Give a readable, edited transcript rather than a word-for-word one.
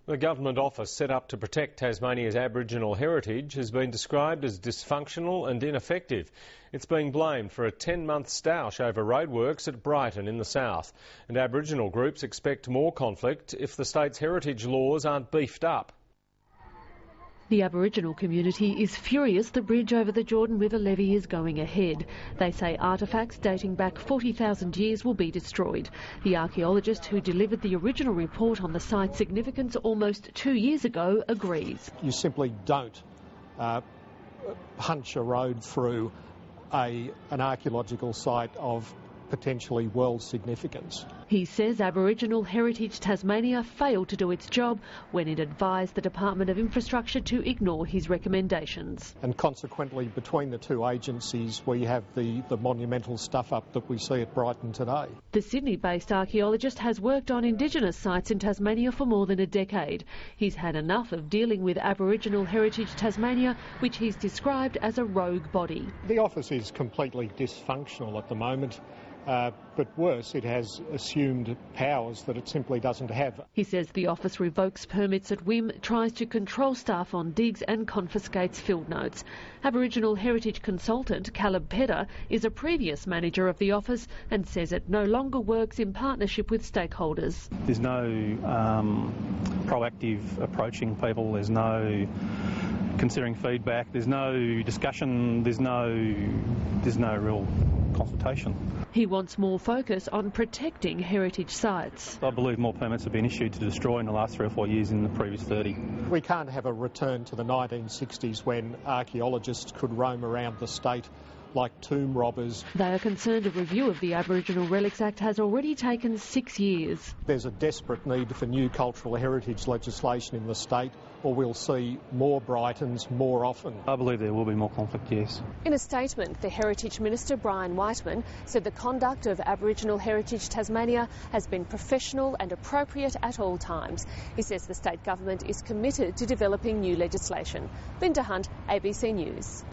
The government office set up to protect Tasmania's Aboriginal heritage has been described as dysfunctional and ineffective. It's being blamed for a 10-month stoush over roadworks at Brighton in the south. And Aboriginal groups expect more conflict if the state's heritage laws aren't beefed up. The Aboriginal community is furious the bridge over the Jordan River levee is going ahead. They say artefacts dating back 40,000 years will be destroyed. The archaeologist who delivered the original report on the site's significance almost 2 years ago agrees. You simply don't punch a road through an archaeological site of potentially world significance. He says Aboriginal Heritage Tasmania failed to do its job when it advised the Department of Infrastructure to ignore his recommendations. And consequently, between the two agencies, we have the monumental stuff-up that we see at Brighton today. The Sydney-based archaeologist has worked on Indigenous sites in Tasmania for more than a decade. He's had enough of dealing with Aboriginal Heritage Tasmania, which he's described as a rogue body. The office is completely dysfunctional at the moment. But worse, it has assumed powers that it simply doesn't have. He says the office revokes permits at whim, tries to control staff on digs and confiscates field notes. Aboriginal heritage consultant Caleb Pedder is a previous manager of the office and says it no longer works in partnership with stakeholders. There's no proactive approaching people, there's no considering feedback, there's no discussion, there's no real consultation. He wants more focus on protecting heritage sites. I believe more permits have been issued to destroy in the last 3 or 4 years than the previous 30. We can't have a return to the 1960s when archaeologists could roam around the state like tomb robbers. They are concerned a review of the Aboriginal Relics Act has already taken 6 years. There's a desperate need for new cultural heritage legislation in the state, or we'll see more Brightons more often. I believe there will be more conflict, yes. In a statement, the Heritage Minister Brian Whiteman said the conduct of Aboriginal Heritage Tasmania has been professional and appropriate at all times. He says the state government is committed to developing new legislation. Linda Hunt, ABC News.